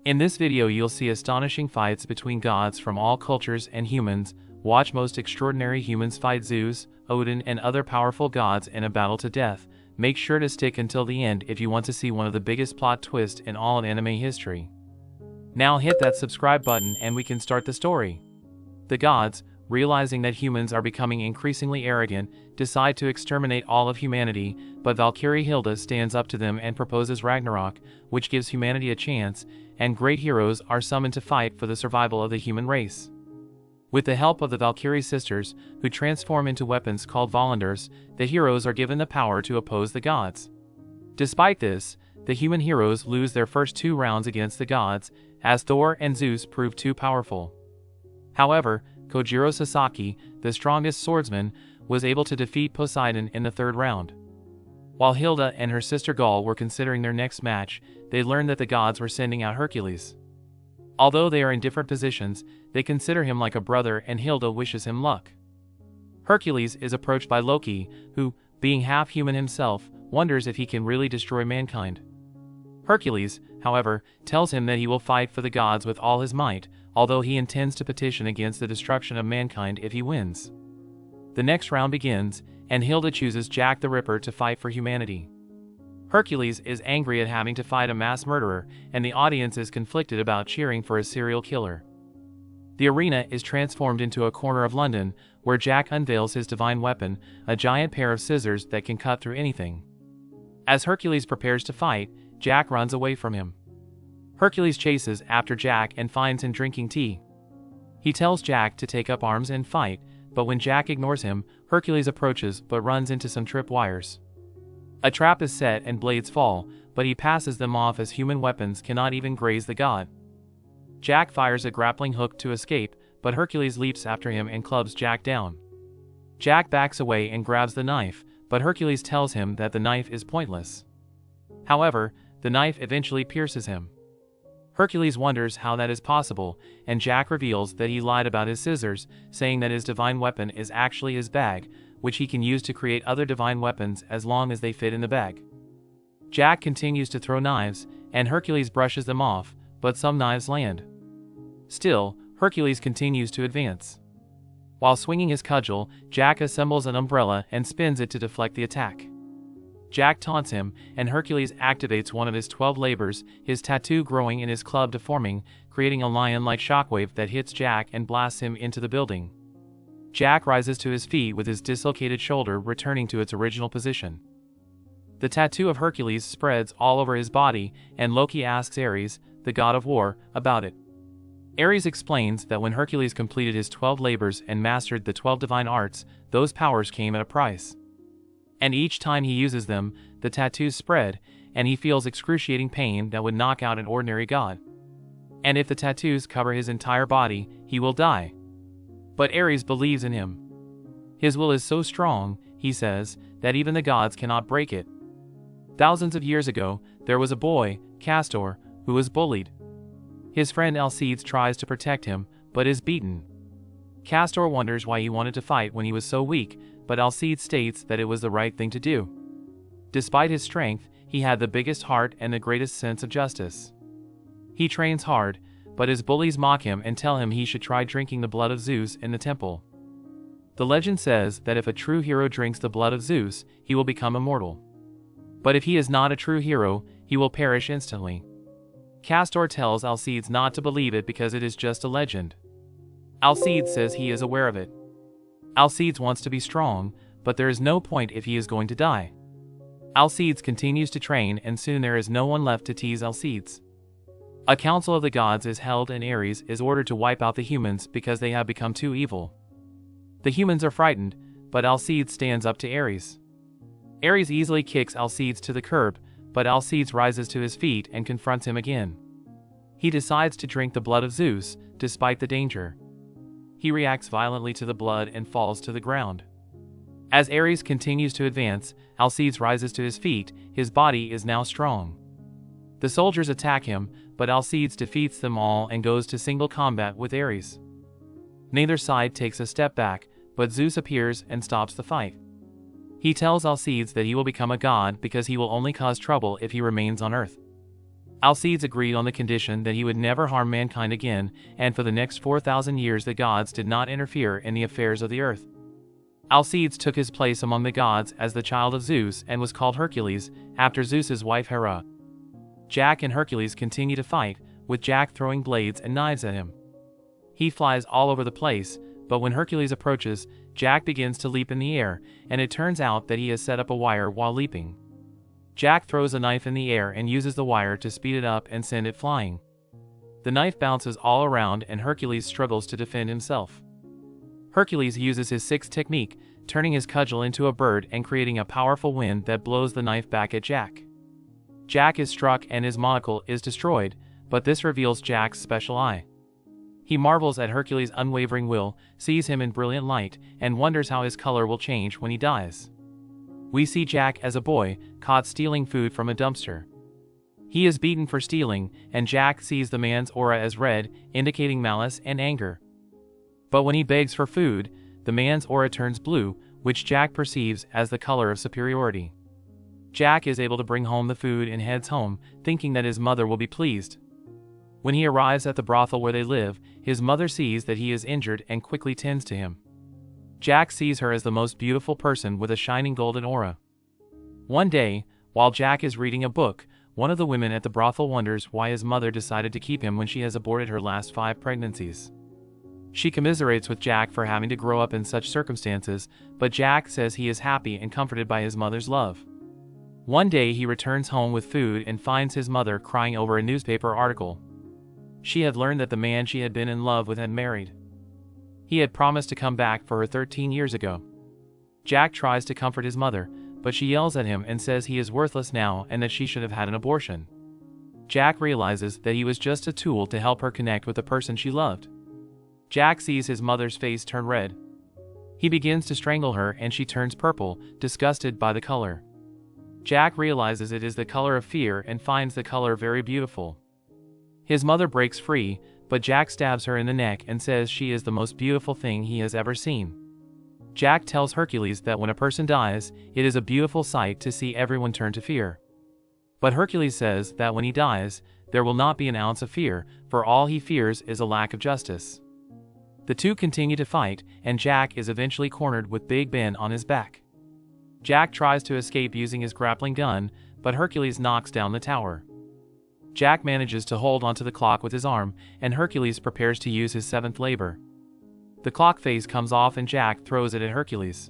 In this video you'll see astonishing fights between gods from all cultures and humans. Watch most extraordinary humans fight Zeus, Odin and other powerful gods in a battle to death. Make sure to stick until the end if you want to see one of the biggest plot twists in all anime history. Now hit that subscribe button and we can start the story. The gods, realizing that humans are becoming increasingly arrogant, decide to exterminate all of humanity, but Valkyrie Hilda stands up to them and proposes Ragnarok, which gives humanity a chance, and great heroes are summoned to fight for the survival of the human race. With the help of the Valkyrie sisters, who transform into weapons called Volanders, the heroes are given the power to oppose the gods. Despite this, the human heroes lose their first 2 rounds against the gods, as Thor and Zeus prove too powerful. However, Kojiro Sasaki, the strongest swordsman, was able to defeat Poseidon in the 3rd round. While Hilda and her sister Gaul were considering their next match, they learned that the gods were sending out Hercules. Although they are in different positions, they consider him like a brother and Hilda wishes him luck. Hercules is approached by Loki, who, being half human himself, wonders if he can really destroy mankind. Hercules, however, tells him that he will fight for the gods with all his might, although he intends to petition against the destruction of mankind if he wins. The next round begins, and Hilda chooses Jack the Ripper to fight for humanity. Hercules is angry at having to fight a mass murderer, and the audience is conflicted about cheering for a serial killer. The arena is transformed into a corner of London, where Jack unveils his divine weapon, a giant pair of scissors that can cut through anything. As Hercules prepares to fight, Jack runs away from him. Hercules chases after Jack and finds him drinking tea. He tells Jack to take up arms and fight, but when Jack ignores him, Hercules approaches but runs into some trip wires. A trap is set and blades fall, but he passes them off as human weapons cannot even graze the god. Jack fires a grappling hook to escape, but Hercules leaps after him and clubs Jack down. Jack backs away and grabs the knife, but Hercules tells him that the knife is pointless. However, the knife eventually pierces him. Hercules wonders how that is possible, and Jack reveals that he lied about his scissors, saying that his divine weapon is actually his bag, which he can use to create other divine weapons as long as they fit in the bag. Jack continues to throw knives, and Hercules brushes them off, but some knives land. Still, Hercules continues to advance. While swinging his cudgel, Jack assembles an umbrella and spins it to deflect the attack. Jack taunts him, and Hercules activates one of his 12 labors, his tattoo growing in his club deforming, creating a lion-like shockwave that hits Jack and blasts him into the building. Jack rises to his feet with his dislocated shoulder returning to its original position. The tattoo of Hercules spreads all over his body, and Loki asks Ares, the god of war, about it. Ares explains that when Hercules completed his 12 labors and mastered the 12 divine arts, those powers came at a price. And each time he uses them, the tattoos spread, and he feels excruciating pain that would knock out an ordinary god. And if the tattoos cover his entire body, he will die. But Ares believes in him. His will is so strong, he says, that even the gods cannot break it. Thousands of years ago, there was a boy, Castor, who was bullied. His friend Alcides tries to protect him, but is beaten. Castor wonders why he wanted to fight when he was so weak, but Alcides states that it was the right thing to do. Despite his strength, he had the biggest heart and the greatest sense of justice. He trains hard, but his bullies mock him and tell him he should try drinking the blood of Zeus in the temple. The legend says that if a true hero drinks the blood of Zeus, he will become immortal. But if he is not a true hero, he will perish instantly. Castor tells Alcides not to believe it because it is just a legend. Alcides says he is aware of it. Alcides wants to be strong, but there is no point if he is going to die. Alcides continues to train and soon there is no one left to tease Alcides. A council of the gods is held and Ares is ordered to wipe out the humans because they have become too evil. The humans are frightened, but Alcides stands up to Ares. Ares easily kicks Alcides to the curb, but Alcides rises to his feet and confronts him again. He decides to drink the blood of Zeus, despite the danger. He reacts violently to the blood and falls to the ground. As Ares continues to advance, Alcides rises to his feet, his body is now strong. The soldiers attack him, but Alcides defeats them all and goes to single combat with Ares. Neither side takes a step back, but Zeus appears and stops the fight. He tells Alcides that he will become a god because he will only cause trouble if he remains on Earth. Alcides agreed on the condition that he would never harm mankind again, and for the next 4,000 years the gods did not interfere in the affairs of the earth. Alcides took his place among the gods as the child of Zeus and was called Hercules, after Zeus's wife Hera. Jack and Hercules continue to fight, with Jack throwing blades and knives at him. He flies all over the place, but when Hercules approaches, Jack begins to leap in the air, and it turns out that he has set up a wire while leaping. Jack throws a knife in the air and uses the wire to speed it up and send it flying. The knife bounces all around and Hercules struggles to defend himself. Hercules uses his sixth technique, turning his cudgel into a bird and creating a powerful wind that blows the knife back at Jack. Jack is struck and his monocle is destroyed, but this reveals Jack's special eye. He marvels at Hercules' unwavering will, sees him in brilliant light, and wonders how his color will change when he dies. We see Jack as a boy, caught stealing food from a dumpster. He is beaten for stealing, and Jack sees the man's aura as red, indicating malice and anger. But when he begs for food, the man's aura turns blue, which Jack perceives as the color of superiority. Jack is able to bring home the food and heads home, thinking that his mother will be pleased. When he arrives at the brothel where they live, his mother sees that he is injured and quickly tends to him. Jack sees her as the most beautiful person with a shining golden aura. One day, while Jack is reading a book, one of the women at the brothel wonders why his mother decided to keep him when she has aborted her last 5 pregnancies. She commiserates with Jack for having to grow up in such circumstances, but Jack says he is happy and comforted by his mother's love. One day he returns home with food and finds his mother crying over a newspaper article. She had learned that the man she had been in love with had married. He had promised to come back for her 13 years ago. Jack tries to comfort his mother, but she yells at him and says he is worthless now and that she should have had an abortion. Jack realizes that he was just a tool to help her connect with the person she loved. Jack sees his mother's face turn red. He begins to strangle her and she turns purple, disgusted by the color. Jack realizes it is the color of fear and finds the color very beautiful. His mother breaks free, but Jack stabs her in the neck and says she is the most beautiful thing he has ever seen. Jack tells Hercules that when a person dies, it is a beautiful sight to see everyone turn to fear. But Hercules says that when he dies, there will not be an ounce of fear, for all he fears is a lack of justice. The two continue to fight, and Jack is eventually cornered with Big Ben on his back. Jack tries to escape using his grappling gun, but Hercules knocks down the tower. Jack manages to hold onto the clock with his arm, and Hercules prepares to use his 7th labor. The clock face comes off and Jack throws it at Hercules.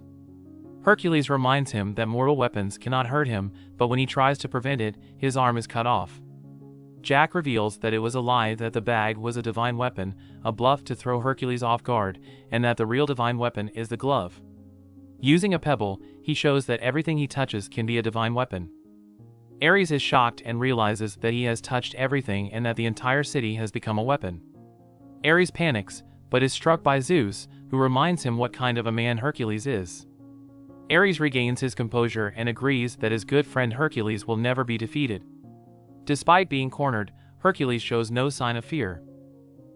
Hercules reminds him that mortal weapons cannot hurt him, but when he tries to prevent it, his arm is cut off. Jack reveals that it was a lie, that the bag was a divine weapon, a bluff to throw Hercules off guard, and that the real divine weapon is the glove. Using a pebble, he shows that everything he touches can be a divine weapon. Ares is shocked and realizes that he has touched everything and that the entire city has become a weapon. Ares panics, but is struck by Zeus, who reminds him what kind of a man Hercules is. Ares regains his composure and agrees that his good friend Hercules will never be defeated. Despite being cornered, Hercules shows no sign of fear.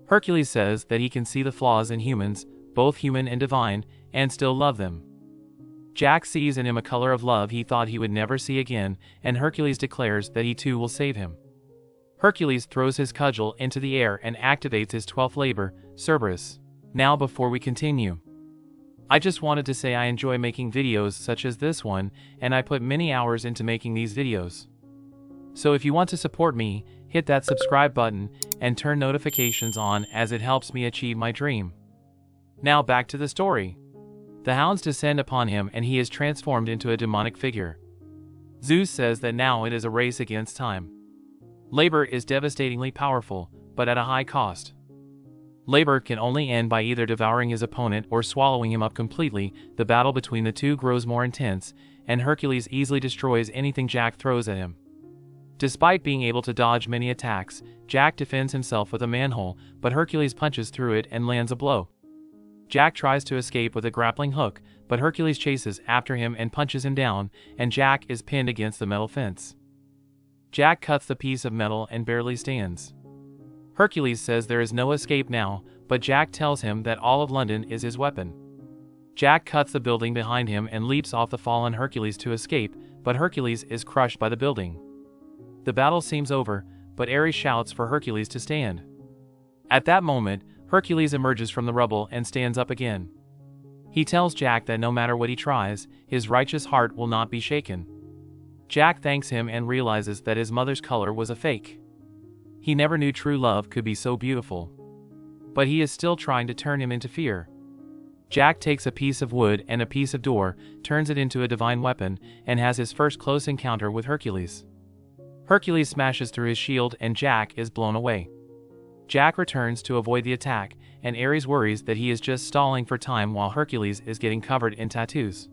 Hercules says that he can see the flaws in humans, both human and divine, and still love them. Jack sees in him a color of love he thought he would never see again, and Hercules declares that he too will save him. Hercules throws his cudgel into the air and activates his 12th labor, Cerberus. Now before we continue, I just wanted to say I enjoy making videos such as this one, and I put many hours into making these videos. So if you want to support me, hit that subscribe button and turn notifications on, as it helps me achieve my dream. Now back to the story. The hounds descend upon him and he is transformed into a demonic figure. Zeus says that now it is a race against time. Labor is devastatingly powerful, but at a high cost. Labor can only end by either devouring his opponent or swallowing him up completely. The battle between the two grows more intense, and Hercules easily destroys anything Jack throws at him. Despite being able to dodge many attacks, Jack defends himself with a manhole, but Hercules punches through it and lands a blow. Jack tries to escape with a grappling hook, but Hercules chases after him and punches him down, and Jack is pinned against the metal fence. Jack cuts the piece of metal and barely stands. Hercules says there is no escape now, but Jack tells him that all of London is his weapon. Jack cuts the building behind him and leaps off the fallen Hercules to escape, but Hercules is crushed by the building. The battle seems over, but Ares shouts for Hercules to stand. At that moment, Hercules emerges from the rubble and stands up again. He tells Jack that no matter what he tries, his righteous heart will not be shaken. Jack thanks him and realizes that his mother's color was a fake. He never knew true love could be so beautiful. But he is still trying to turn him into fear. Jack takes a piece of wood and a piece of door, turns it into a divine weapon, and has his first close encounter with Hercules. Hercules smashes through his shield and Jack is blown away. Jack returns to avoid the attack, and Ares worries that he is just stalling for time while Hercules is getting covered in tattoos.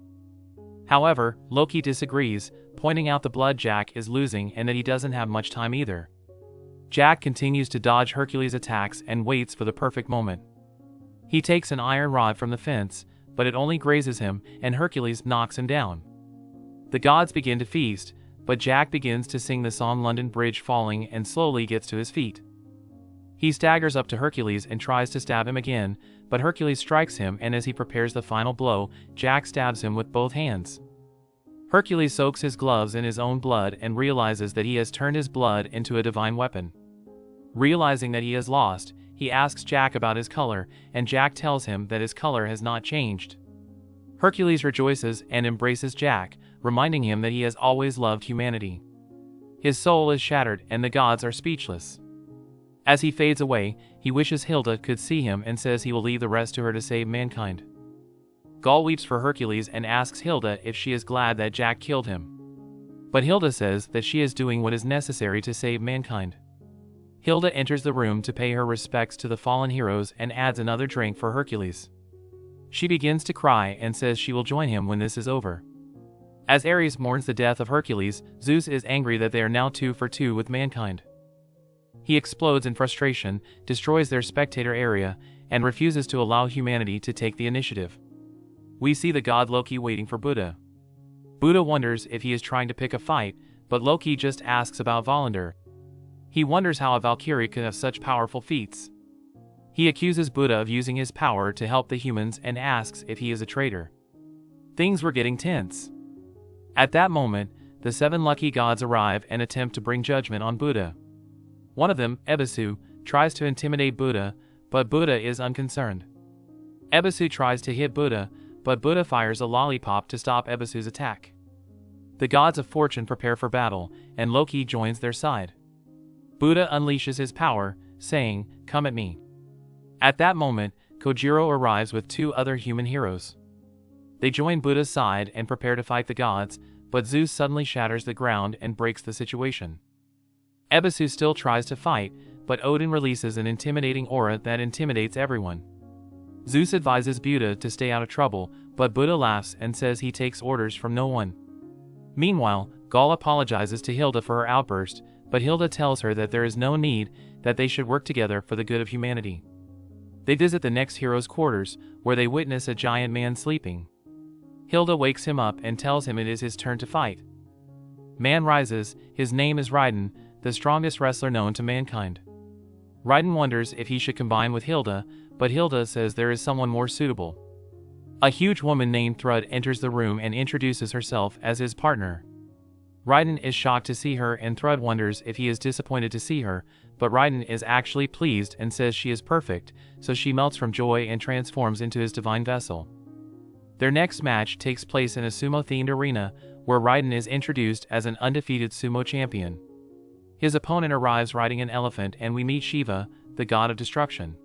However, Loki disagrees, pointing out the blood Jack is losing and that he doesn't have much time either. Jack continues to dodge Hercules' attacks and waits for the perfect moment. He takes an iron rod from the fence, but it only grazes him, and Hercules knocks him down. The gods begin to feast, but Jack begins to sing the song London Bridge Falling and slowly gets to his feet. He staggers up to Hercules and tries to stab him again, but Hercules strikes him, and as he prepares the final blow, Jack stabs him with both hands. Hercules soaks his gloves in his own blood and realizes that he has turned his blood into a divine weapon. Realizing that he has lost, he asks Jack about his color, and Jack tells him that his color has not changed. Hercules rejoices and embraces Jack, reminding him that he has always loved humanity. His soul is shattered and the gods are speechless. As he fades away, he wishes Hilda could see him and says he will leave the rest to her to save mankind. Gaul weeps for Hercules and asks Hilda if she is glad that Jack killed him. But Hilda says that she is doing what is necessary to save mankind. Hilda enters the room to pay her respects to the fallen heroes and adds another drink for Hercules. She begins to cry and says she will join him when this is over. As Ares mourns the death of Hercules, Zeus is angry that they are now 2 for 2 with mankind. He explodes in frustration, destroys their spectator area, and refuses to allow humanity to take the initiative. We see the god Loki waiting for Buddha. Buddha wonders if he is trying to pick a fight, but Loki just asks about Valander. He wonders how a Valkyrie could have such powerful feats. He accuses Buddha of using his power to help the humans and asks if he is a traitor. Things were getting tense. At that moment, the 7 lucky gods arrive and attempt to bring judgment on Buddha. One of them, Ebisu, tries to intimidate Buddha, but Buddha is unconcerned. Ebisu tries to hit Buddha, but Buddha fires a lollipop to stop Ebisu's attack. The gods of fortune prepare for battle, and Loki joins their side. Buddha unleashes his power, saying, "Come at me." At that moment, Kojiro arrives with 2 other human heroes. They join Buddha's side and prepare to fight the gods, but Zeus suddenly shatters the ground and breaks the situation. Ebisu still tries to fight, but Odin releases an intimidating aura that intimidates everyone. Zeus advises Buddha to stay out of trouble, but Buddha laughs and says he takes orders from no one. Meanwhile, Gaul apologizes to Hilda for her outburst, but Hilda tells her that there is no need, that they should work together for the good of humanity. They visit the next hero's quarters, where they witness a giant man sleeping. Hilda wakes him up and tells him it is his turn to fight. Man rises, his name is Raiden, the strongest wrestler known to mankind. Raiden wonders if he should combine with Hilda, but Hilda says there is someone more suitable. A huge woman named Thrud enters the room and introduces herself as his partner. Raiden is shocked to see her and Thrud wonders if he is disappointed to see her, but Raiden is actually pleased and says she is perfect, so she melts from joy and transforms into his divine vessel. Their next match takes place in a sumo-themed arena, where Raiden is introduced as an undefeated sumo champion. His opponent arrives riding an elephant and we meet Shiva, the god of destruction.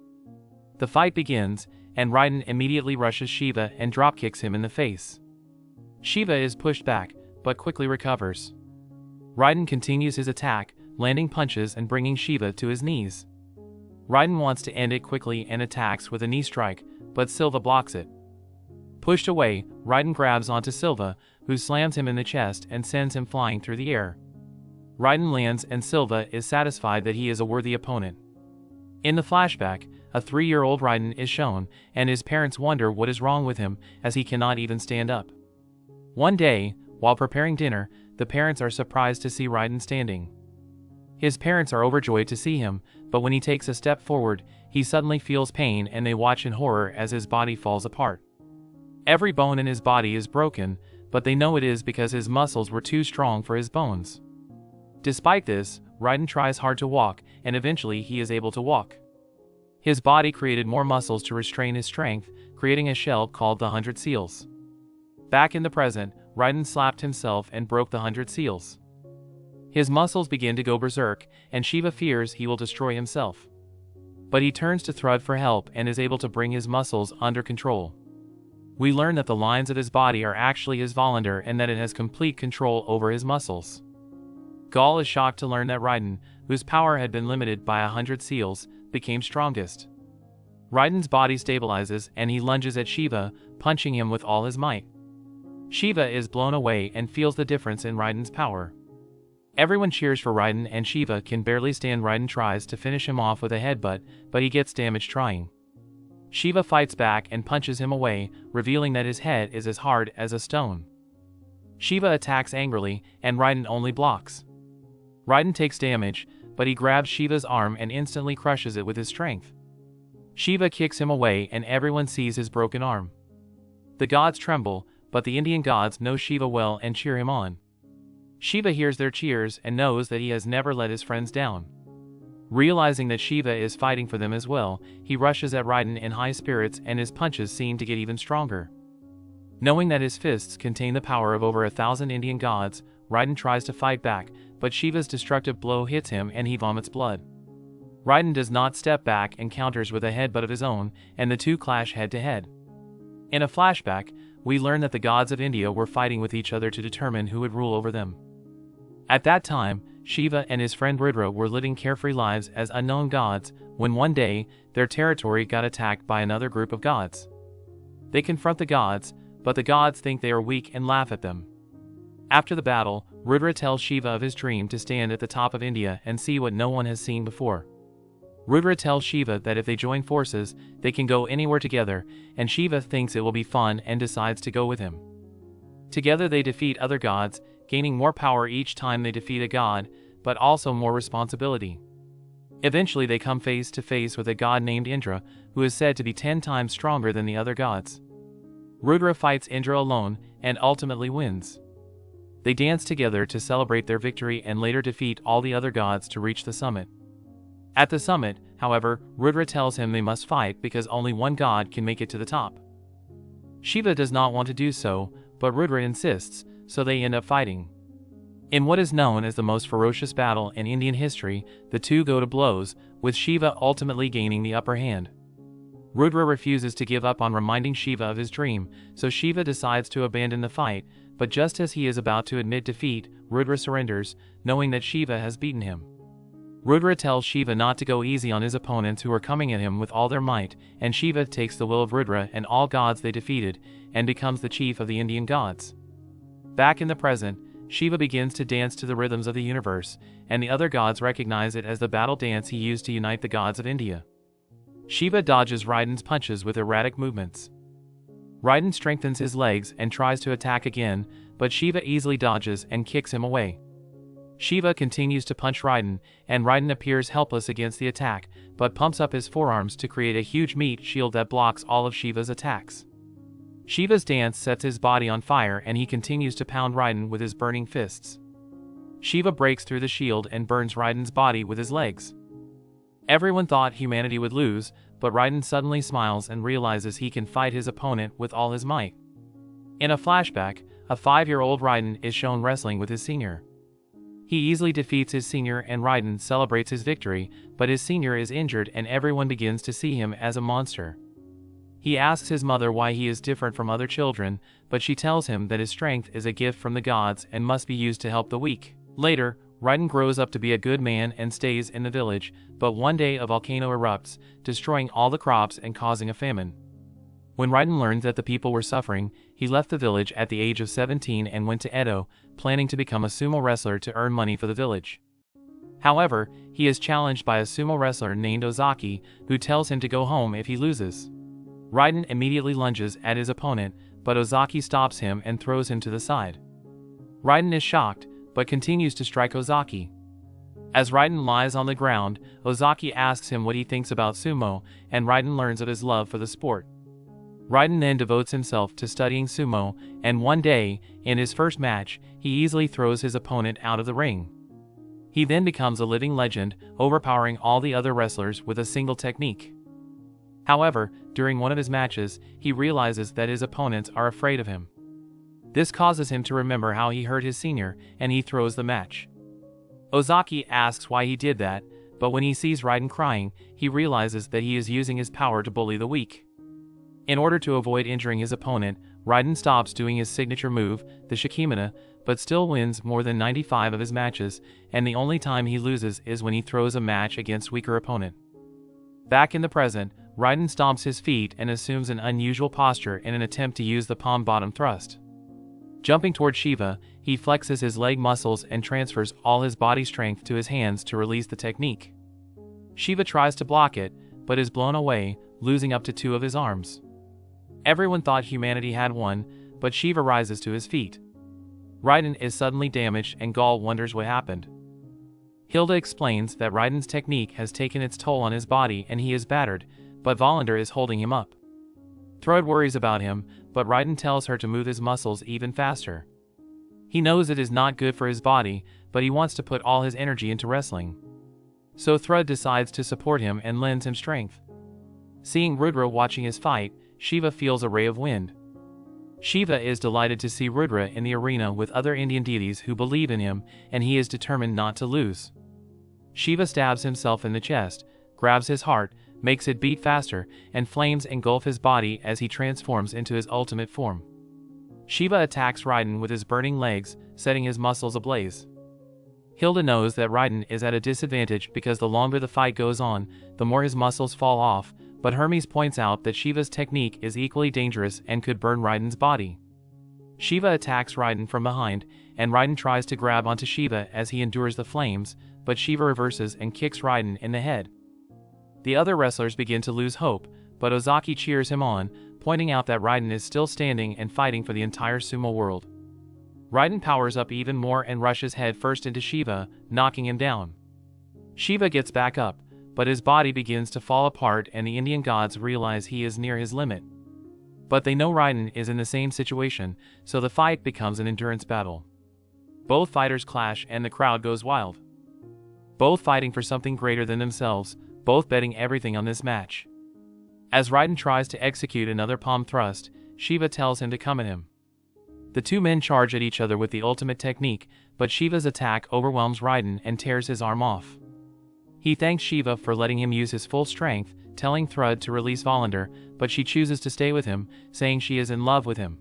The fight begins, and Raiden immediately rushes Shiva and dropkicks him in the face. Shiva is pushed back, but quickly recovers. Raiden continues his attack, landing punches and bringing Shiva to his knees. Raiden wants to end it quickly and attacks with a knee strike, but Silva blocks it. Pushed away, Raiden grabs onto Silva, who slams him in the chest and sends him flying through the air. Raiden lands and Silva is satisfied that he is a worthy opponent. In the flashback, a 3-year-old Raiden is shown, and his parents wonder what is wrong with him, as he cannot even stand up. One day, while preparing dinner, the parents are surprised to see Raiden standing. His parents are overjoyed to see him, but when he takes a step forward, he suddenly feels pain and they watch in horror as his body falls apart. Every bone in his body is broken, but they know it is because his muscles were too strong for his bones. Despite this, Raiden tries hard to walk, and eventually he is able to walk. His body created more muscles to restrain his strength, creating a shell called the 100 Seals. Back in the present, Raiden slapped himself and broke the 100 Seals. His muscles begin to go berserk, and Shiva fears he will destroy himself. But he turns to Thrud for help and is able to bring his muscles under control. We learn that the lines of his body are actually his Volander and that it has complete control over his muscles. Gaul is shocked to learn that Raiden, whose power had been limited by 100 Seals, became strongest. Raiden's body stabilizes and he lunges at Shiva, punching him with all his might. Shiva is blown away and feels the difference in Raiden's power. Everyone cheers for Raiden and Shiva can barely stand. Raiden tries to finish him off with a headbutt, but he gets damaged trying. Shiva fights back and punches him away, revealing that his head is as hard as a stone. Shiva attacks angrily, and Raiden only blocks. Raiden takes damage, but he grabs Shiva's arm and instantly crushes it with his strength. Shiva kicks him away and everyone sees his broken arm. The gods tremble, but the Indian gods know Shiva well and cheer him on. Shiva hears their cheers and knows that he has never let his friends down. Realizing that Shiva is fighting for them as well, he rushes at Raiden in high spirits and his punches seem to get even stronger. Knowing that his fists contain the power of over 1,000 Indian gods, Raiden tries to fight back, but Shiva's destructive blow hits him and he vomits blood. Raiden does not step back and counters with a headbutt of his own, and the two clash head to head. In a flashback, we learn that the gods of India were fighting with each other to determine who would rule over them. At that time, Shiva and his friend Rudra were living carefree lives as unknown gods, when one day, their territory got attacked by another group of gods. They confront the gods, but the gods think they are weak and laugh at them. After the battle, Rudra tells Shiva of his dream to stand at the top of India and see what no one has seen before. Rudra tells Shiva that if they join forces, they can go anywhere together, and Shiva thinks it will be fun and decides to go with him. Together they defeat other gods, gaining more power each time they defeat a god, but also more responsibility. Eventually they come face to face with a god named Indra, who is said to be 10 times stronger than the other gods. Rudra fights Indra alone, and ultimately wins. They dance together to celebrate their victory and later defeat all the other gods to reach the summit. At the summit, however, Rudra tells him they must fight because only one god can make it to the top. Shiva does not want to do so, but Rudra insists, so they end up fighting. In what is known as the most ferocious battle in Indian history, the two go to blows, with Shiva ultimately gaining the upper hand. Rudra refuses to give up on reminding Shiva of his dream, so Shiva decides to abandon the fight, but just as he is about to admit defeat, Rudra surrenders, knowing that Shiva has beaten him. Rudra tells Shiva not to go easy on his opponents who are coming at him with all their might, and Shiva takes the will of Rudra and all gods they defeated, and becomes the chief of the Indian gods. Back in the present, Shiva begins to dance to the rhythms of the universe, and the other gods recognize it as the battle dance he used to unite the gods of India. Shiva dodges Raiden's punches with erratic movements. Raiden strengthens his legs and tries to attack again, but Shiva easily dodges and kicks him away. Shiva continues to punch Raiden, and Raiden appears helpless against the attack, but pumps up his forearms to create a huge meat shield that blocks all of Shiva's attacks. Shiva's dance sets his body on fire and he continues to pound Raiden with his burning fists. Shiva breaks through the shield and burns Raiden's body with his legs. Everyone thought humanity would lose, but Raiden suddenly smiles and realizes he can fight his opponent with all his might. In a flashback, a 5-year-old Raiden is shown wrestling with his senior. He easily defeats his senior and Raiden celebrates his victory, but his senior is injured and everyone begins to see him as a monster. He asks his mother why he is different from other children, but she tells him that his strength is a gift from the gods and must be used to help the weak. Later, Raiden grows up to be a good man and stays in the village, but one day a volcano erupts, destroying all the crops and causing a famine. When Raiden learned that the people were suffering, he left the village at the age of 17 and went to Edo, planning to become a sumo wrestler to earn money for the village. However, he is challenged by a sumo wrestler named Ozaki, who tells him to go home if he loses. Raiden immediately lunges at his opponent, but Ozaki stops him and throws him to the side. Raiden is shocked, but continues to strike Ozaki. As Raiden lies on the ground, Ozaki asks him what he thinks about sumo, and Raiden learns of his love for the sport. Raiden then devotes himself to studying sumo, and one day, in his first match, he easily throws his opponent out of the ring. He He then becomes a living legend, overpowering all the other wrestlers with a single technique. However, during one of his matches, he realizes that his opponents are afraid of him. This causes him to remember how he hurt his senior, and he throws the match. Ozaki asks why he did that, but when he sees Raiden crying, he realizes that he is using his power to bully the weak. In order to avoid injuring his opponent, Raiden stops doing his signature move, the Shikimata, but still wins more than 95 of his matches, and the only time he loses is when he throws a match against weaker opponent. Back in the present, Raiden stomps his feet and assumes an unusual posture in an attempt to use the palm bottom thrust. Jumping toward Shiva, he flexes his leg muscles and transfers all his body strength to his hands to release the technique. Shiva tries to block it, but is blown away, losing up to 2 of his arms. Everyone thought humanity had won, but Shiva rises to his feet. Raiden is suddenly damaged and Gaul wonders what happened. Hilda explains that Raiden's technique has taken its toll on his body and he is battered, but Volander is holding him up. Thrud worries about him, but Raiden tells her to move his muscles even faster. He knows it is not good for his body, but he wants to put all his energy into wrestling. So Thrud decides to support him and lends him strength. Seeing Rudra watching his fight, Shiva feels a ray of wind. Shiva is delighted to see Rudra in the arena with other Indian deities who believe in him, and he is determined not to lose. Shiva stabs himself in the chest, grabs his heart, makes it beat faster, and flames engulf his body as he transforms into his ultimate form. Shiva attacks Raiden with his burning legs, setting his muscles ablaze. Hilda knows that Raiden is at a disadvantage because the longer the fight goes on, the more his muscles fall off, but Hermes points out that Shiva's technique is equally dangerous and could burn Raiden's body. Shiva attacks Raiden from behind, and Raiden tries to grab onto Shiva as he endures the flames, but Shiva reverses and kicks Raiden in the head. The other wrestlers begin to lose hope, but Ozaki cheers him on, pointing out that Raiden is still standing and fighting for the entire sumo world. Raiden powers up even more and rushes headfirst into Shiva, knocking him down. Shiva gets back up, but his body begins to fall apart and the Indian gods realize he is near his limit. But they know Raiden is in the same situation, so the fight becomes an endurance battle. Both fighters clash and the crowd goes wild. Both fighting for something greater than themselves, both betting everything on this match. As Raiden tries to execute another palm thrust, Shiva tells him to come at him. The 2 men charge at each other with the ultimate technique, but Shiva's attack overwhelms Raiden and tears his arm off. He thanks Shiva for letting him use his full strength, telling Thrud to release Volander, but she chooses to stay with him, saying she is in love with him.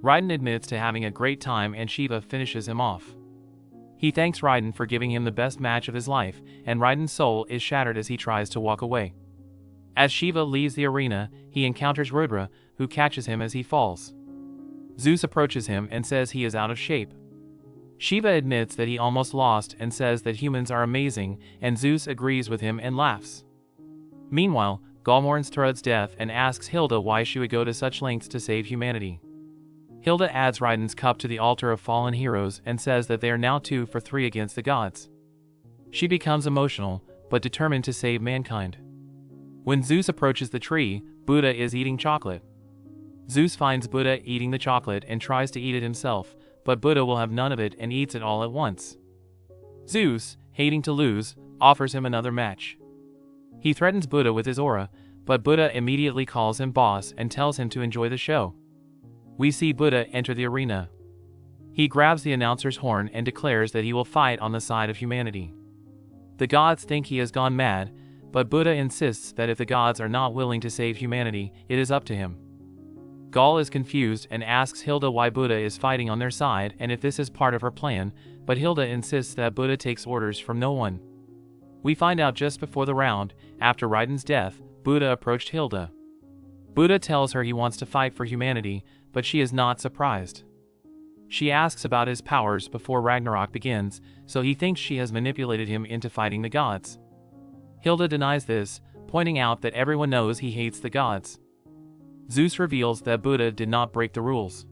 Raiden admits to having a great time and Shiva finishes him off. He thanks Raiden for giving him the best match of his life, and Raiden's soul is shattered as he tries to walk away. As Shiva leaves the arena, he encounters Rudra, who catches him as he falls. Zeus approaches him and says he is out of shape. Shiva admits that he almost lost and says that humans are amazing, and Zeus agrees with him and laughs. Meanwhile, Gaul mourns Thrud's death and asks Hilda why she would go to such lengths to save humanity. Hilda adds Raiden's cup to the altar of fallen heroes and says that they are now 2 for 3 against the gods. She becomes emotional, but determined to save mankind. When Zeus approaches the tree, Buddha is eating chocolate. Zeus finds Buddha eating the chocolate and tries to eat it himself, but Buddha will have none of it and eats it all at once. Zeus, hating to lose, offers him another match. He threatens Buddha with his aura, but Buddha immediately calls him boss and tells him to enjoy the show. We see Buddha enter the arena. He grabs the announcer's horn and declares that he will fight on the side of humanity. The gods think he has gone mad, but Buddha insists that if the gods are not willing to save humanity, it is up to him. Gaul is confused and asks Hilda why Buddha is fighting on their side and if this is part of her plan, but Hilda insists that Buddha takes orders from no one. We find out just before the round, after Raiden's death, Buddha approached Hilda. Buddha tells her he wants to fight for humanity, but she is not surprised. She asks about his powers before Ragnarok begins, so he thinks she has manipulated him into fighting the gods. Hilda denies this, pointing out that everyone knows he hates the gods. Zeus reveals that Buddha did not break the rules.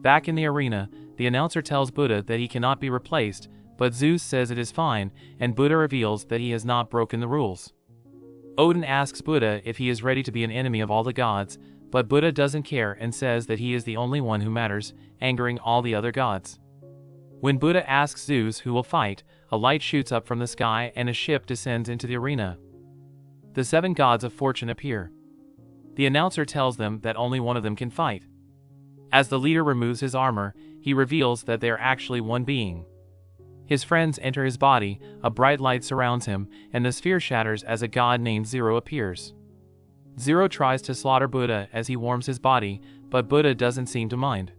Back in the arena, the announcer tells Buddha that he cannot be replaced, but Zeus says it is fine, and Buddha reveals that he has not broken the rules. Odin asks Buddha if he is ready to be an enemy of all the gods, but Buddha doesn't care and says that he is the only one who matters, angering all the other gods. When Buddha asks Zeus who will fight, a light shoots up from the sky and a ship descends into the arena. The 7 gods of fortune appear. The announcer tells them that only one of them can fight. As the leader removes his armor, he reveals that they are actually one being. His friends enter his body, a bright light surrounds him, and the sphere shatters as a god named Zero appears. Zero tries to slaughter Buddha as he warms his body, but Buddha doesn't seem to mind.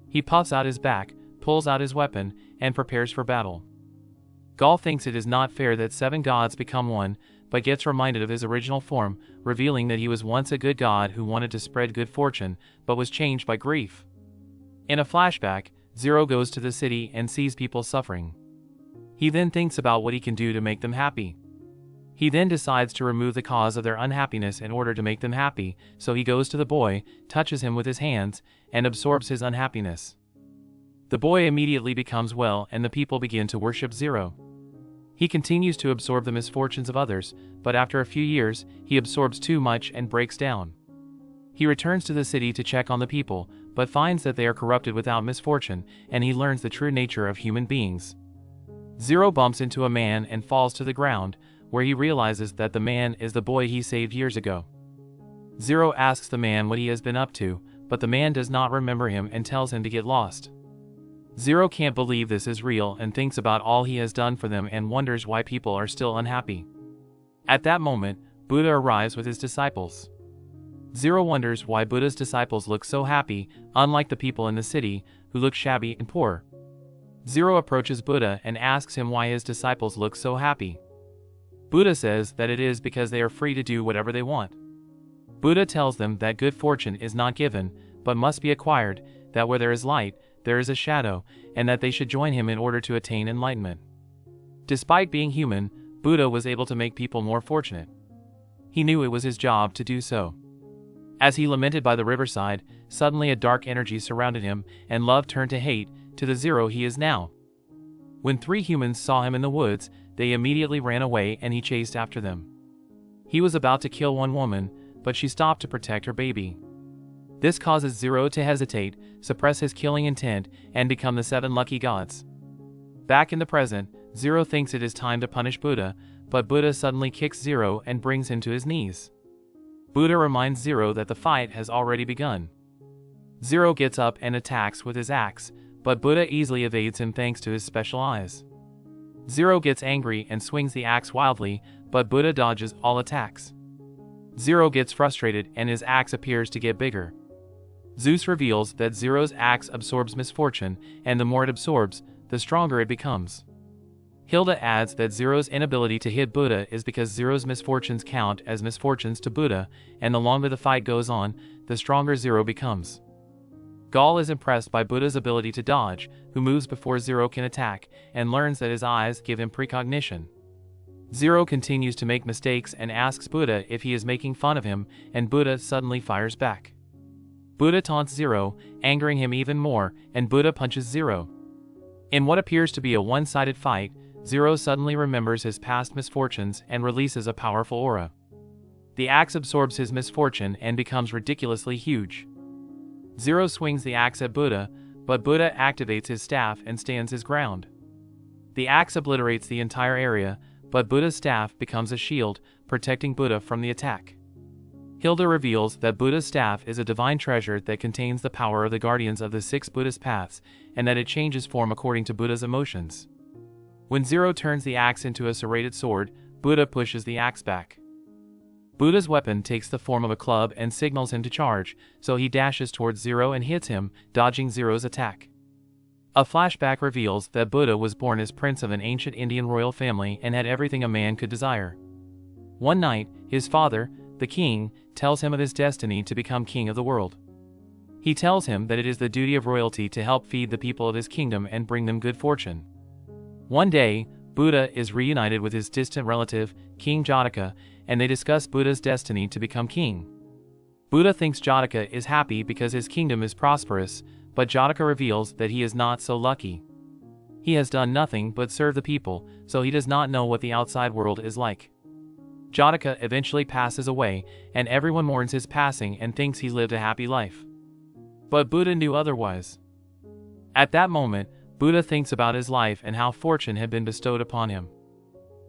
He puffs out his back, pulls out his weapon, and prepares for battle. Gaul thinks it is not fair that 7 gods become one, but gets reminded of his original form, revealing that he was once a good god who wanted to spread good fortune, but was changed by grief. In a flashback, Zero goes to the city and sees people suffering. He then thinks about what he can do to make them happy. He then decides to remove the cause of their unhappiness in order to make them happy, so he goes to the boy, touches him with his hands, and absorbs his unhappiness. The boy immediately becomes well and the people begin to worship Zero. He continues to absorb the misfortunes of others, but after a few years, he absorbs too much and breaks down. He returns to the city to check on the people, but finds that they are corrupted without misfortune, and he learns the true nature of human beings. Zero bumps into a man and falls to the ground, where he realizes that the man is the boy he saved years ago. Zero asks the man what he has been up to, but the man does not remember him and tells him to get lost. Zero can't believe this is real and thinks about all he has done for them and wonders why people are still unhappy. At that moment, Buddha arrives with his disciples. Zero wonders why Buddha's disciples look so happy, unlike the people in the city, who look shabby and poor. Zero approaches Buddha and asks him why his disciples look so happy. Buddha says that it is because they are free to do whatever they want. Buddha tells them that good fortune is not given, but must be acquired, that where there is light, there is a shadow, and that they should join him in order to attain enlightenment. Despite being human, Buddha was able to make people more fortunate. He knew it was his job to do so. As he lamented by the riverside, suddenly a dark energy surrounded him, and love turned to hate, to the Zero he is now. When 3 humans saw him in the woods, they immediately ran away and he chased after them. He was about to kill one woman, but she stopped to protect her baby. This causes Zero to hesitate, suppress his killing intent, and become the 7 lucky gods. Back in the present, Zero thinks it is time to punish Buddha, but Buddha suddenly kicks Zero and brings him to his knees. Buddha reminds Zero that the fight has already begun. Zero gets up and attacks with his axe, but Buddha easily evades him thanks to his special eyes. Zero gets angry and swings the axe wildly, but Buddha dodges all attacks. Zero gets frustrated and his axe appears to get bigger. Zeus reveals that Zero's axe absorbs misfortune, and the more it absorbs, the stronger it becomes. Hilda adds that Zero's inability to hit Buddha is because Zero's misfortunes count as misfortunes to Buddha, and the longer the fight goes on, the stronger Zero becomes. Gaul is impressed by Buddha's ability to dodge, who moves before Zero can attack, and learns that his eyes give him precognition. Zero continues to make mistakes and asks Buddha if he is making fun of him, and Buddha suddenly fires back. Buddha taunts Zero, angering him even more, and Buddha punches Zero. In what appears to be a one-sided fight, Zero suddenly remembers his past misfortunes and releases a powerful aura. The axe absorbs his misfortune and becomes ridiculously huge. Zero swings the axe at Buddha, but Buddha activates his staff and stands his ground. The axe obliterates the entire area, but Buddha's staff becomes a shield, protecting Buddha from the attack. Hilda reveals that Buddha's staff is a divine treasure that contains the power of the guardians of the 6 Buddhist paths, and that it changes form according to Buddha's emotions. When Zero turns the axe into a serrated sword, Buddha pushes the axe back. Buddha's weapon takes the form of a club and signals him to charge, so he dashes towards Zero and hits him, dodging Zero's attack. A flashback reveals that Buddha was born as prince of an ancient Indian royal family and had everything a man could desire. One night, his father, the king, tells him of his destiny to become king of the world. He tells him that it is the duty of royalty to help feed the people of his kingdom and bring them good fortune. One day, Buddha is reunited with his distant relative, King Jataka, and they discuss Buddha's destiny to become king. Buddha thinks Jataka is happy because his kingdom is prosperous, but Jataka reveals that he is not so lucky. He has done nothing but serve the people, so he does not know what the outside world is like. Jataka eventually passes away, and everyone mourns his passing and thinks he lived a happy life. But Buddha knew otherwise. At that moment, Buddha thinks about his life and how fortune had been bestowed upon him.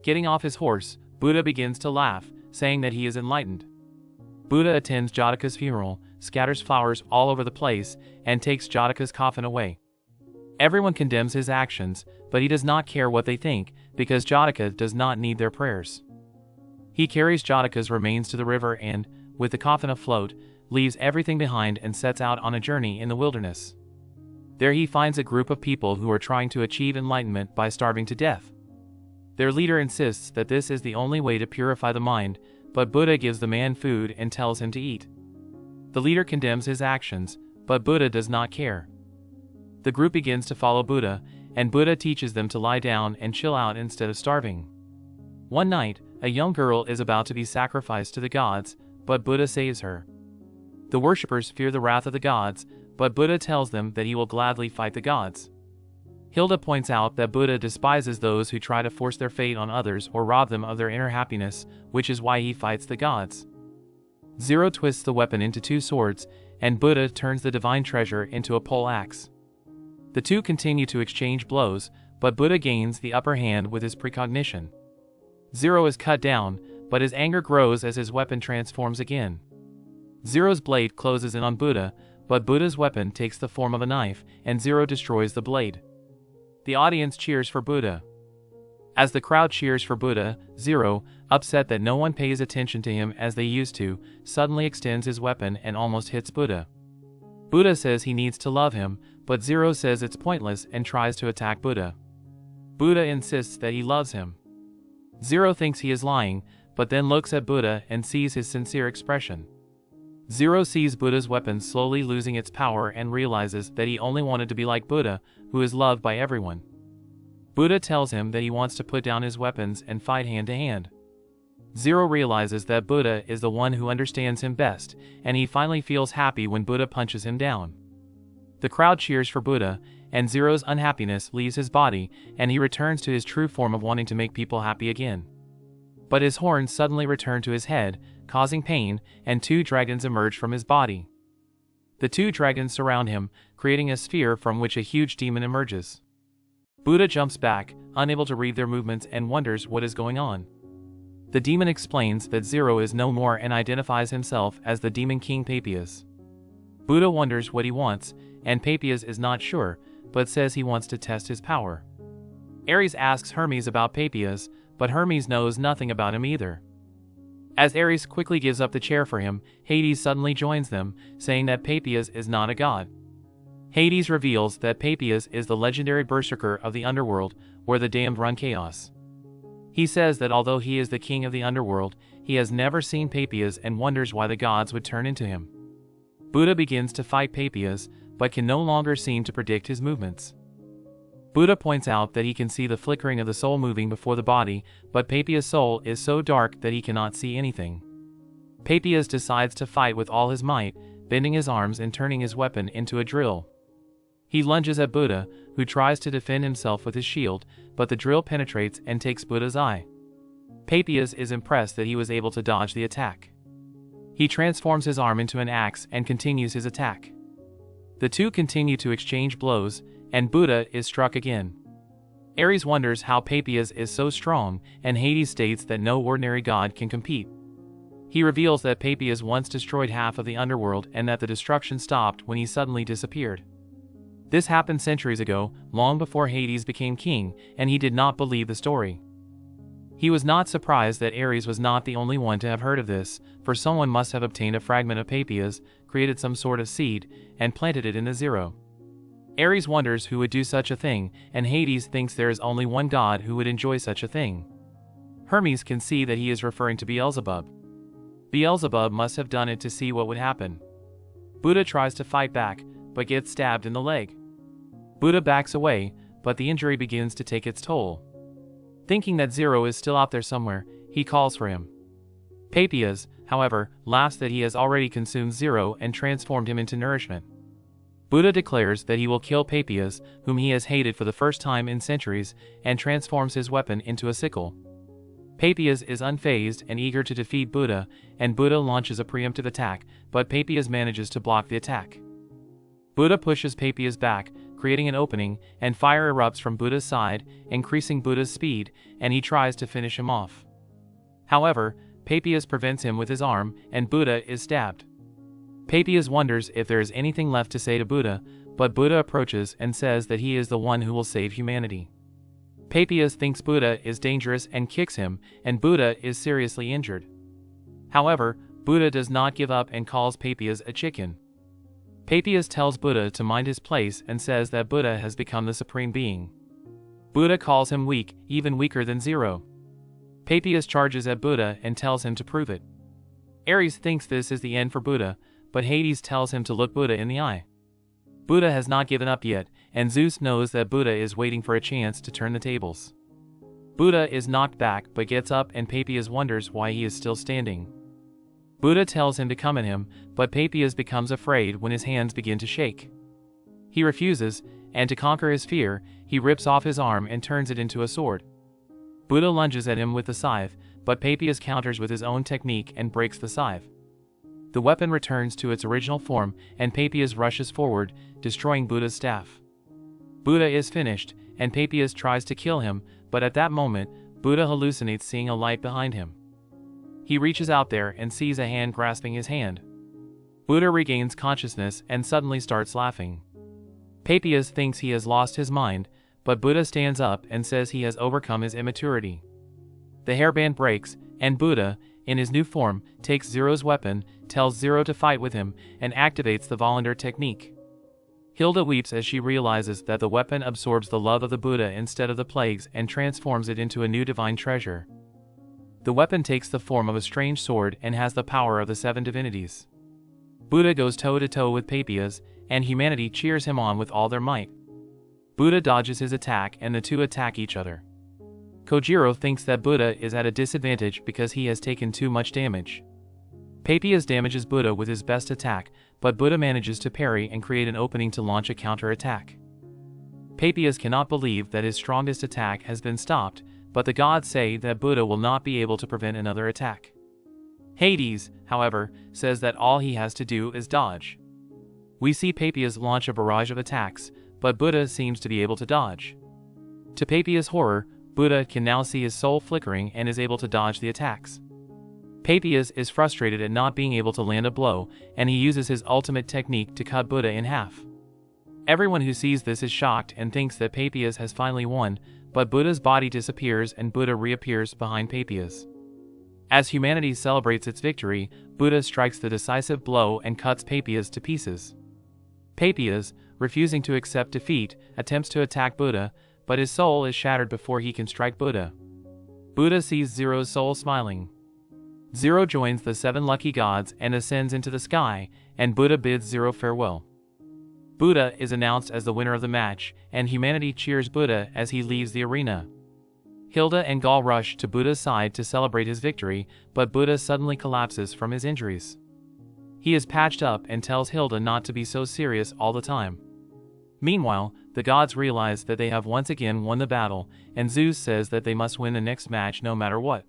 Getting off his horse, Buddha begins to laugh, saying that he is enlightened. Buddha attends Jataka's funeral, scatters flowers all over the place, and takes Jataka's coffin away. Everyone condemns his actions, but he does not care what they think, because Jataka does not need their prayers. He carries Jataka's remains to the river and, with the coffin afloat, leaves everything behind and sets out on a journey in the wilderness. There he finds a group of people who are trying to achieve enlightenment by starving to death. Their leader insists that this is the only way to purify the mind, but Buddha gives the man food and tells him to eat. The leader condemns his actions, but Buddha does not care. The group begins to follow Buddha, and Buddha teaches them to lie down and chill out instead of starving. One night, a young girl is about to be sacrificed to the gods, but Buddha saves her. The worshippers fear the wrath of the gods, but Buddha tells them that he will gladly fight the gods. Hilda points out that Buddha despises those who try to force their fate on others or rob them of their inner happiness, which is why he fights the gods. Zero twists the weapon into two swords, and Buddha turns the divine treasure into a pole axe. The two continue to exchange blows, but Buddha gains the upper hand with his precognition. Zero is cut down, but his anger grows as his weapon transforms again. Zero's blade closes in on Buddha, but Buddha's weapon takes the form of a knife, and Zero destroys the blade. The audience cheers for Buddha. As the crowd cheers for Buddha, Zero, upset that no one pays attention to him as they used to, suddenly extends his weapon and almost hits Buddha. Buddha says he needs to love him, but Zero says it's pointless and tries to attack Buddha. Buddha insists that he loves him. Zero thinks he is lying, but then looks at Buddha and sees his sincere expression. Zero sees Buddha's weapon slowly losing its power and realizes that he only wanted to be like Buddha, who is loved by everyone. Buddha tells him that he wants to put down his weapons and fight hand to hand. Zero realizes that Buddha is the one who understands him best, and he finally feels happy when Buddha punches him down. The crowd cheers for Buddha, and Zero's unhappiness leaves his body, and he returns to his true form of wanting to make people happy again. But his horns suddenly return to his head, causing pain, and two dragons emerge from his body. The two dragons surround him, creating a sphere from which a huge demon emerges. Buddha jumps back, unable to read their movements, and wonders what is going on. The demon explains that Zero is no more and identifies himself as the demon king Papias. Buddha wonders what he wants, and Papias is not sure, but says he wants to test his power. Ares asks Hermes about Papias, but Hermes knows nothing about him either. As Ares quickly gives up the chair for him, Hades suddenly joins them, saying that Papias is not a god. Hades reveals that Papias is the legendary berserker of the underworld, where the damned run chaos. He says that although he is the king of the underworld, he has never seen Papias and wonders why the gods would turn into him. Buddha begins to fight Papias, but can no longer seem to predict his movements. Buddha points out that he can see the flickering of the soul moving before the body, but Papias' soul is so dark that he cannot see anything. Papias decides to fight with all his might, bending his arms and turning his weapon into a drill. He lunges at Buddha, who tries to defend himself with his shield, but the drill penetrates and takes Buddha's eye. Papias is impressed that he was able to dodge the attack. He transforms his arm into an axe and continues his attack. The two continue to exchange blows, and Buddha is struck again. Ares wonders how Papias is so strong, and Hades states that no ordinary god can compete. He reveals that Papias once destroyed half of the underworld and that the destruction stopped when he suddenly disappeared. This happened centuries ago, long before Hades became king, and he did not believe the story. He was not surprised that Ares was not the only one to have heard of this, for someone must have obtained a fragment of Papias, created some sort of seed, and planted it in the Zero. Ares wonders who would do such a thing, and Hades thinks there is only one god who would enjoy such a thing. Hermes can see that he is referring to Beelzebub. Beelzebub must have done it to see what would happen. Buddha tries to fight back, but gets stabbed in the leg. Buddha backs away, but the injury begins to take its toll. Thinking that Zero is still out there somewhere, he calls for him. Papias, however, laughs that he has already consumed Zero and transformed him into nourishment. Buddha declares that he will kill Papias, whom he has hated for the first time in centuries, and transforms his weapon into a sickle. Papias is unfazed and eager to defeat Buddha, and Buddha launches a preemptive attack, but Papias manages to block the attack. Buddha pushes Papias back, creating an opening, and fire erupts from Buddha's side, increasing Buddha's speed, and he tries to finish him off. However, Papias prevents him with his arm, and Buddha is stabbed. Papias wonders if there is anything left to say to Buddha, but Buddha approaches and says that he is the one who will save humanity. Papias thinks Buddha is dangerous and kicks him, and Buddha is seriously injured. However, Buddha does not give up and calls Papias a chicken. Papias tells Buddha to mind his place and says that Buddha has become the supreme being. Buddha calls him weak, even weaker than Zero. Papias charges at Buddha and tells him to prove it. Ares thinks this is the end for Buddha, but Hades tells him to look Buddha in the eye. Buddha has not given up yet, and Zeus knows that Buddha is waiting for a chance to turn the tables. Buddha is knocked back but gets up, and Papias wonders why he is still standing. Buddha tells him to come at him, but Papias becomes afraid when his hands begin to shake. He refuses, and to conquer his fear, he rips off his arm and turns it into a sword. Buddha lunges at him with the scythe, but Papias counters with his own technique and breaks the scythe. The weapon returns to its original form, and Papias rushes forward, destroying Buddha's staff. Buddha is finished, and Papias tries to kill him, but at that moment, Buddha hallucinates seeing a light behind him. He reaches out there and sees a hand grasping his hand. Buddha regains consciousness and suddenly starts laughing. Papias thinks he has lost his mind, but Buddha stands up and says he has overcome his immaturity. The hairband breaks, and Buddha, in his new form, takes Zero's weapon, tells Zero to fight with him, and activates the Volundar technique. Hilda weeps as she realizes that the weapon absorbs the love of the Buddha instead of the plagues and transforms it into a new divine treasure. The weapon takes the form of a strange sword and has the power of the 7 divinities. Buddha goes toe-to-toe with Papias, and humanity cheers him on with all their might. Buddha dodges his attack and the two attack each other. Kojiro thinks that Buddha is at a disadvantage because he has taken too much damage. Papias damages Buddha with his best attack, but Buddha manages to parry and create an opening to launch a counter-attack. Papias cannot believe that his strongest attack has been stopped, but the gods say that Buddha will not be able to prevent another attack. Hades, however, says that all he has to do is dodge. We see Papias launch a barrage of attacks, but Buddha seems to be able to dodge. To Papias' horror, Buddha can now see his soul flickering and is able to dodge the attacks. Papias is frustrated at not being able to land a blow, and he uses his ultimate technique to cut Buddha in half. Everyone who sees this is shocked and thinks that Papias has finally won, but Buddha's body disappears and Buddha reappears behind Papias. As humanity celebrates its victory, Buddha strikes the decisive blow and cuts Papias to pieces. Papias, refusing to accept defeat, attempts to attack Buddha, but his soul is shattered before he can strike Buddha. Buddha sees Zero's soul smiling. Zero joins the 7 lucky gods and ascends into the sky, and Buddha bids Zero farewell. Buddha is announced as the winner of the match, and humanity cheers Buddha as he leaves the arena. Hilda and Gaul rush to Buddha's side to celebrate his victory, but Buddha suddenly collapses from his injuries. He is patched up and tells Hilda not to be so serious all the time. Meanwhile, the gods realize that they have once again won the battle, and Zeus says that they must win the next match no matter what.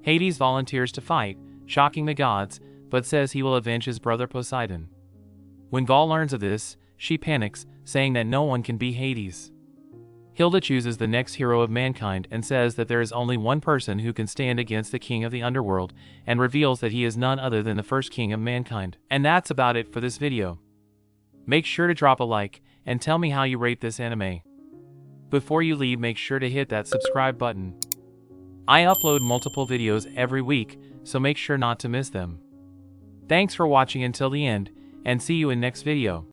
Hades volunteers to fight, shocking the gods, but says he will avenge his brother Poseidon. When Gaul learns of this, she panics, saying that no one can be Hades. Hilda chooses the next hero of mankind and says that there is only one person who can stand against the king of the underworld, and reveals that he is none other than the first king of mankind. And that's about it for this video. Make sure to drop a like, and tell me how you rate this anime. Before you leave, make sure to hit that subscribe button. I upload multiple videos every week, so make sure not to miss them. Thanks for watching until the end, and see you in next video.